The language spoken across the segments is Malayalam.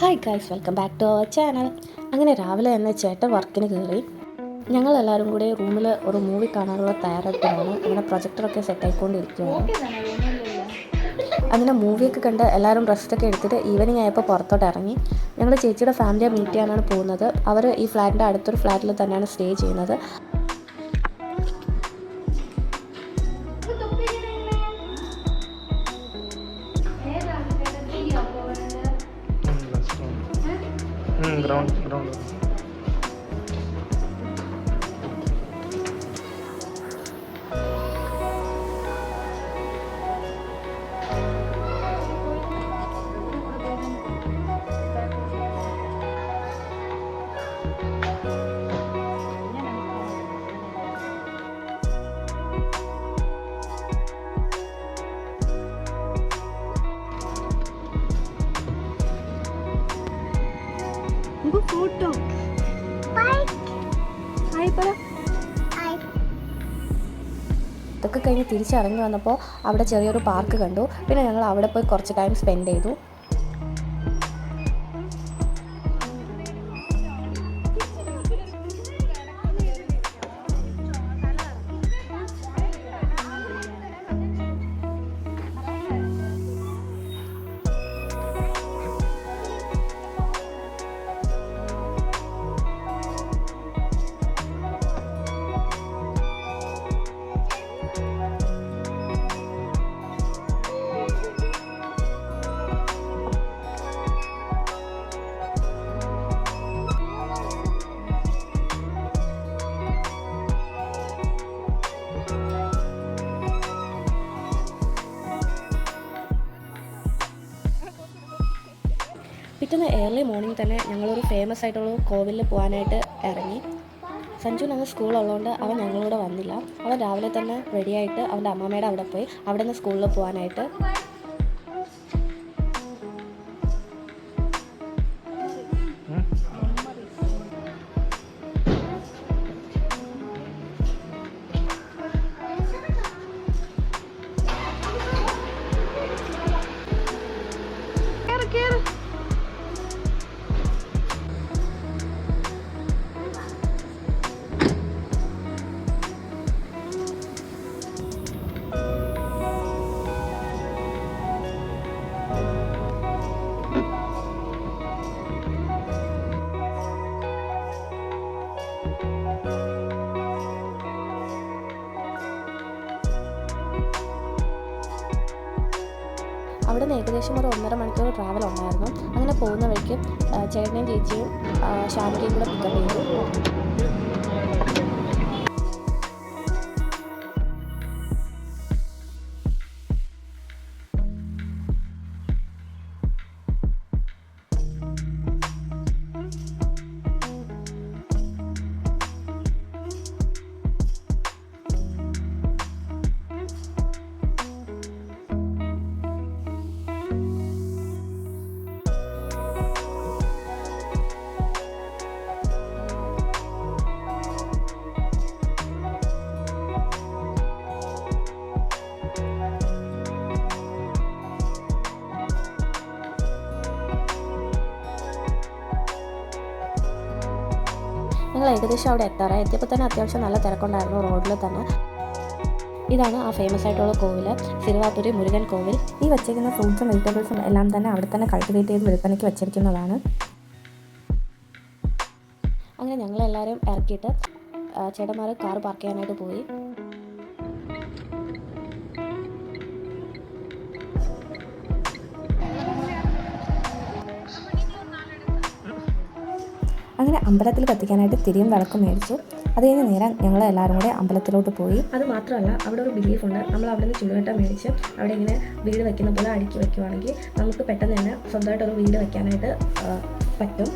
Hi guys, welcome back to our channel. അങ്ങനെ രാവിലെ തന്നെ ചേട്ടൻ വർക്കിന് കയറി. ഞങ്ങളെല്ലാവരും കൂടി റൂമിൽ ഒരു മൂവി കാണാനുള്ള തയ്യാറെടുപ്പിലാണ്. അങ്ങനെ പ്രൊജക്ടറൊക്കെ സെറ്റായിക്കൊണ്ടിരിക്കുകയാണ്. അങ്ങനെ മൂവിയൊക്കെ കണ്ട് എല്ലാവരും റെസ്റ്റൊക്കെ എടുത്തിട്ട് ഈവനിങ് ആയപ്പോൾ പുറത്തോട്ട് ഇറങ്ങി. ഞങ്ങൾ ചേച്ചിയുടെ ഫാമിലിയെ മീറ്റ് ചെയ്യാനാണ് പോകുന്നത്. അവർ ഈ ഫ്ലാറ്റിൻ്റെ അടുത്തൊരു ഫ്ലാറ്റിൽ തന്നെയാണ് സ്റ്റേ ചെയ്യുന്നത്. ground ഫോട്ടോ ഇതൊക്കെ കഴിഞ്ഞ് തിരിച്ചിറങ്ങി വന്നപ്പോൾ അവിടെ ചെറിയൊരു പാർക്ക് കണ്ടു. പിന്നെ ഞങ്ങൾ അവിടെ പോയി കുറച്ച് ടൈം സ്പെൻഡ് ചെയ്തു. പിറ്റേന്ന് ഏർലി മോർണിംഗ് തന്നെ ഞങ്ങളൊരു ഫേമസ് ആയിട്ടുള്ള കോവിലിൽ പോകാനായിട്ട് ഇറങ്ങി. സഞ്ജു ഞങ്ങൾ സ്കൂളുള്ളതുകൊണ്ട് അവൻ ഞങ്ങളോട് വന്നില്ല. അവൻ രാവിലെ തന്നെ റെഡിയായിട്ട് അവൻ്റെ അമ്മമ്മയുടെ അവിടെ പോയി അവിടെ നിന്ന് സ്കൂളിൽ പോകാനായിട്ട്. അവിടെ നിന്ന് ഏകദേശം ഒരു 1.5 മണിക്കൂർ ട്രാവൽ ഉണ്ടായിരുന്നു. അങ്ങനെ പോകുന്ന വഴിക്ക് ചേട്ടനെയും ചേച്ചിയും ഷാനിക്കയും കൂടെ പിക്കപ്പ് ചെയ്തു. ഞങ്ങൾ ഏകദേശം അവിടെ എത്താറായി. എത്തിയപ്പോൾ തന്നെ അത്യാവശ്യം നല്ല തിരക്കുണ്ടായിരുന്നു റോഡിൽ തന്നെ. ഇതാണ് ആ ഫേമസ് ആയിട്ടുള്ള കോവിൽ, സിരുവാപ്പുരി മുരുകൻ കോവിൽ. ഈ വച്ചിരിക്കുന്ന ഫ്രൂട്ട്സും വെജിറ്റബിൾസും എല്ലാം തന്നെ അവിടെ തന്നെ കൾട്ടിവേറ്റ് ചെയ്ത് വിൽപ്പനയ്ക്ക് വെച്ചിരിക്കുന്നതാണ്. അങ്ങനെ ഞങ്ങളെല്ലാവരും ഇറക്കിയിട്ട് ചേട്ടന്മാർ കാർ പാർക്ക് ചെയ്യാനായിട്ട് പോയി. അങ്ങനെ അമ്പലത്തിൽ കത്തിക്കാനായിട്ട് തിരിയും വിളക്കും മേടിച്ചു. അത് കഴിഞ്ഞ് നേരം ഞങ്ങൾ എല്ലാവരും കൂടെ അമ്പലത്തിലോട്ട് പോയി. അത് മാത്രമല്ല, അവിടെ ഒരു ബിലീഫ് ഉണ്ട്. നമ്മൾ അവിടെ നിന്ന് ചുടുകട്ട മേടിച്ച് അവിടെ ഇങ്ങനെ വീട് വയ്ക്കുന്ന പോലെ അടുക്കി വയ്ക്കുവാണെങ്കിൽ നമുക്ക് പെട്ടെന്ന് തന്നെ സ്വന്തമായിട്ടൊരു വീട് വയ്ക്കാനായിട്ട് പറ്റും.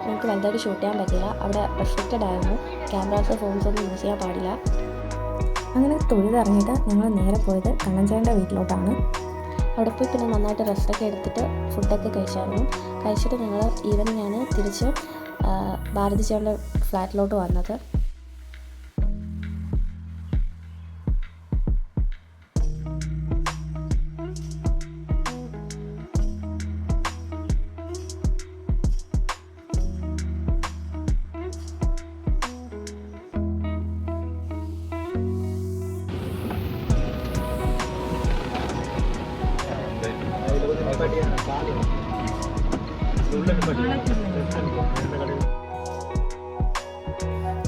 നമുക്ക് വലുതായിട്ട് ഷൂട്ട് ചെയ്യാൻ പറ്റില്ല. അവിടെ റെസ്ട്രിക്റ്റഡ് ആയിരുന്നു. ക്യാമറാസ് ഫോൺസ് ഒന്നും യൂസ് ചെയ്യാൻ പാടില്ല. അങ്ങനെ തൊഴുതിറങ്ങിയിട്ട് ഞങ്ങൾ നേരെ പോയത് കണ്ണൻചേട്ടൻ്റെ വീട്ടിലോട്ടാണ്. അവിടെ പോയി പിന്നെ നന്നായിട്ട് റെസ്റ്റൊക്കെ എടുത്തിട്ട് ഫുഡൊക്കെ കഴിച്ചിട്ട് ഞങ്ങൾ ഈവനിങ് ആണ് തിരിച്ച് ഭാരതി ചേട്ടൻ്റെ ഫ്ലാറ്റിലോട്ട് വന്നത്.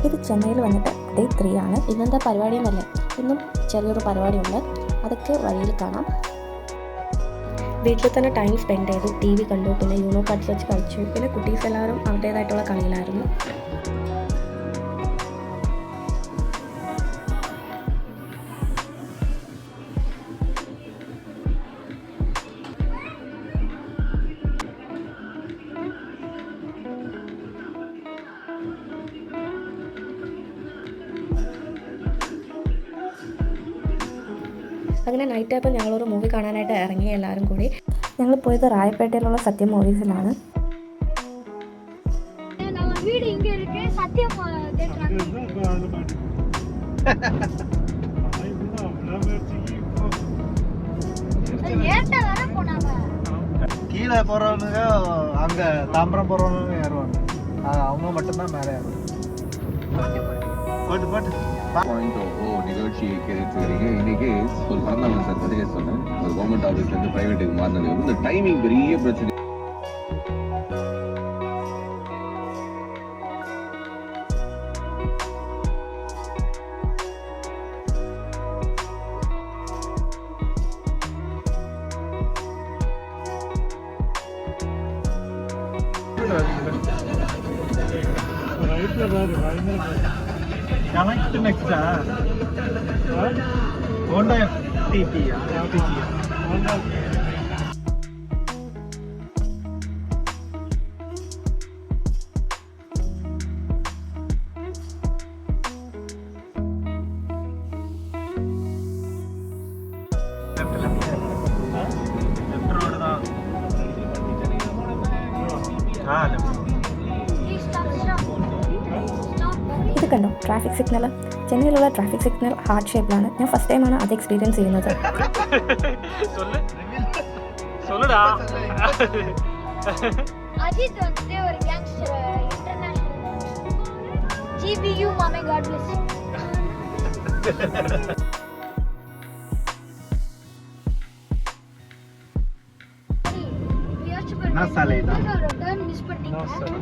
ഇത് ചെന്നൈയിൽ വന്നിട്ട് ഡേ 3 ആണ്. ഇന്നത്തെ പരിപാടിയെന്നല്ല, ഇന്നും ചെറിയൊരു പരിപാടിയുണ്ട്, അതൊക്കെ വഴിയിൽ കാണാം. വീട്ടിൽ തന്നെ ടൈം സ്പെൻഡ് ചെയ്തു, TV കണ്ടു, പിന്നെ യൂണോ കാർഡ്സ് വെച്ച് കളിച്ചു. പിന്നെ കുട്ടീസ് എല്ലാവരും അവരുടേതായിട്ടുള്ള കളിയിലായിരുന്നു. അങ്ങനെ നൈറ്റ് ആയപ്പോൾ ഞങ്ങളൊരു മൂവി കാണാനായിട്ട് ഇറങ്ങി എല്ലാവരും കൂടി. ഞങ്ങൾ പോയത് റായപ്പേട്ടയിലുള്ള സത്യം മൂവീസിലാണ്. கீழே போறவனுங்க அங்க தாம்பரம் போறவனுங்க ஏறுவாங்க, அவங்க மட்டும்தான் மேலே ஏறுவாங்க. நிகழ்ச்சியை கேட்டுக்கிறீங்க. இன்னைக்கு ஒரு பிறந்தவங்க சார் பத்திரிகை சொன்னேன், ஒரு கவர்மெண்ட் ஆஃபீஸ்ல இருந்து பிரைவேட்டுக்கு மாறினது வந்து இந்த டைமிங் பெரிய பிரச்சனை. கனெக்ட் நெக்ஸ்டா ஹோண்டா FTT ஹோண்டா ഇത് കണ്ടോ ട്രാഫിക് സിഗ്നൽ. ചെന്നൈയിലുള്ള ട്രാഫിക് സിഗ്നൽ ഹാർട്ട് ഷേപ്പിലാണ്. ഞാൻ ഫസ്റ്റ് ടൈമാണ് അത് എക്സ്പീരിയൻസ് ചെയ്യുന്നത്. அஜித் வந்து ஒரு கேங்ஸ்டர் இன்டர்நேஷனல் GBU மாமே காட் பிளஸ் யூ. நாசாலே தான் டர்ன் மிஸ் பண்ணிட்டீங்க.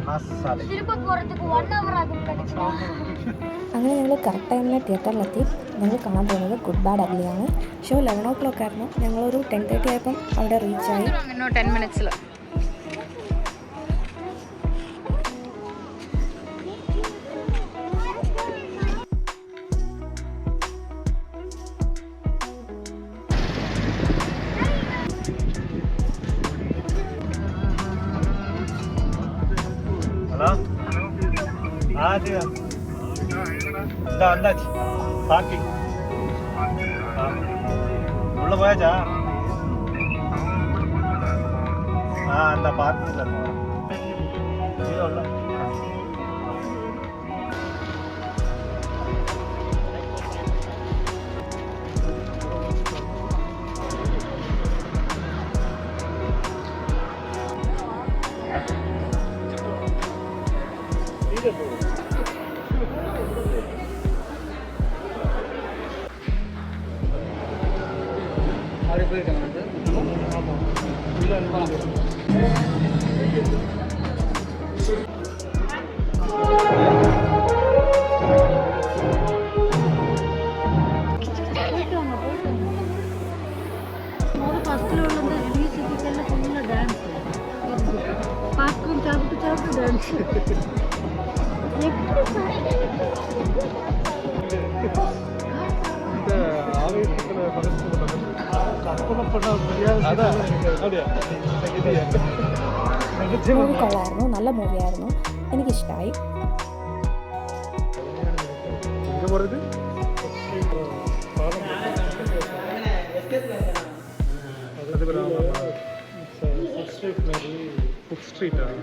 நாசாலே திரும்ப போறதுக்கு 1 hour ஆகும் கிடைச்சா. അങ്ങനെ ഞങ്ങൾ കറക്റ്റ് ടൈമിന് തിയേറ്ററിലെത്തി. ഞങ്ങൾ കാണാൻ പോകുന്നത് ഗുഡ് ബാഡ് അഗ്ലിയാണ്. ഷോ 11 o'clock ആയിരുന്നു. ഞങ്ങളൊരു 10:30 ആയപ്പം അവിടെ റീച്ചായി. 10 minutes. இந்த வந்தாச்சு பார்க்கிங். உள்ள போயாச்சா? அந்த பார்க்கிங்ல உள்ள മൂവി കൊള്ളായിരുന്നു, നല്ല മൂവിയായിരുന്നു, എനിക്കിഷ്ടമായി. ഫുഡ് സ്ട്രീറ്റ് ആണ്.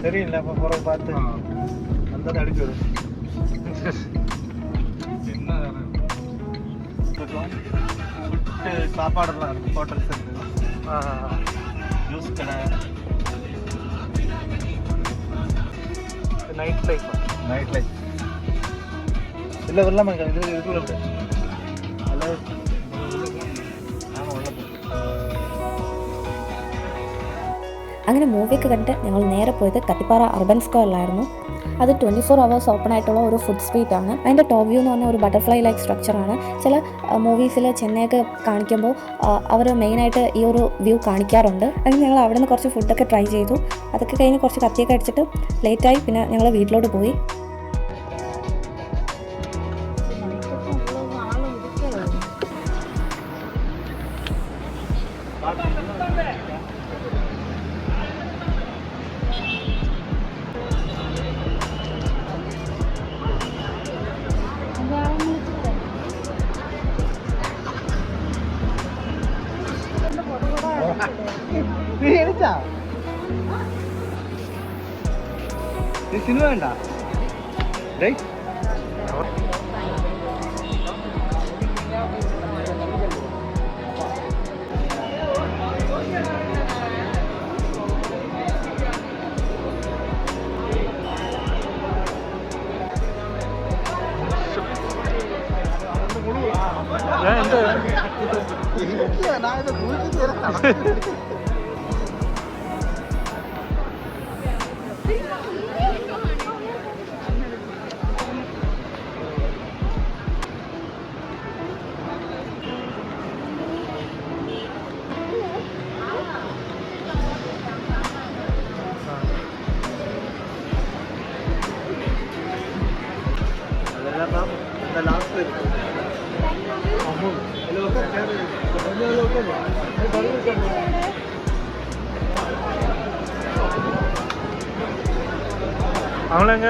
தெரியல அப்போ புறம் பார்த்து அந்த அடிச்சு வரும். ஃபுட்டு சாப்பாடெல்லாம் இருக்கும், ஹோட்டல்ஸ் இருக்குது, ஜூஸ் கடை, நைட் லைஃப் இல்லை வரலாமா இது இதுக்குள்ள விட அல்ல ஆமாம் உள்ள അങ്ങനെ മൂവിയൊക്കെ കണ്ടിട്ട് ഞങ്ങൾ നേരെ പോയത് കത്തിപ്പാറ അർബൻ സ്ക്വയറിലായിരുന്നു. അത് 24 hours ഓപ്പൺ ആയിട്ടുള്ള ഒരു ഫുഡ് സ്ട്രീറ്റ് ആണ്. അതിൻ്റെ ടോപ്പ് വ്യൂ എന്ന് പറഞ്ഞാൽ ഒരു ബട്ടർഫ്ലൈ ലൈക്ക് സ്ട്രക്ചറാണ്. ചില മൂവീസിൽ ചെന്നൈയൊക്കെ കാണിക്കുമ്പോൾ അവർ മെയിനായിട്ട് ഈ ഒരു വ്യൂ കാണിക്കാറുണ്ട്. അങ്ങനെ ഞങ്ങൾ അവിടെ നിന്ന് കുറച്ച് ഫുഡൊക്കെ ട്രൈ ചെയ്തു. അതൊക്കെ കഴിഞ്ഞ് കുറച്ച് കത്തിയൊക്കെ അടിച്ചിട്ട് ലേറ്റായി. പിന്നെ ഞങ്ങൾ വീട്ടിലോട്ട് പോയി. സിനിമ വേണ്ട அவங்களங்க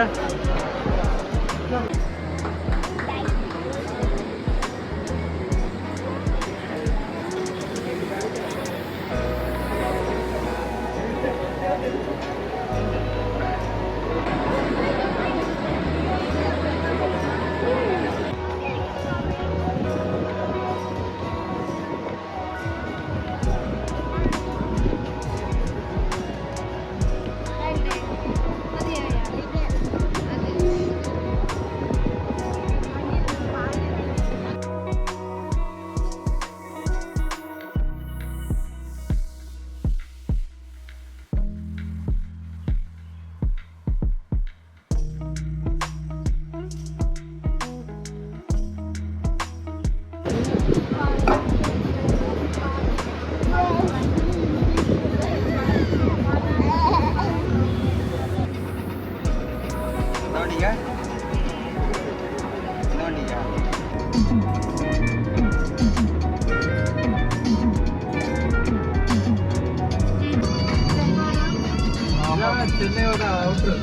ചെന്നൈയോட ഔട്ടർ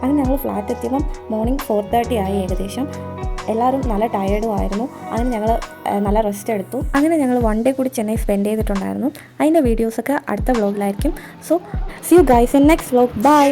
അങ്ങനെ ഞങ്ങൾ ഫ്ലാറ്റ് എത്തിയപ്പം മോർണിംഗ് 4:30 ആയി ഏകദേശം. എല്ലാവരും നല്ല ടയേർഡും ആയിരുന്നു. അങ്ങനെ ഞങ്ങൾ നല്ല റെസ്റ്റ് എടുത്തു. അങ്ങനെ ഞങ്ങൾ 1 ഡേ കൂടി ചെന്നൈ സ്പെൻഡ് ചെയ്തിട്ടുണ്ടായിരുന്നു. അതിൻ്റെ വീഡിയോസൊക്കെ അടുത്ത വ്ളോഗിലായിരിക്കും. So see you guys in next vlog. By.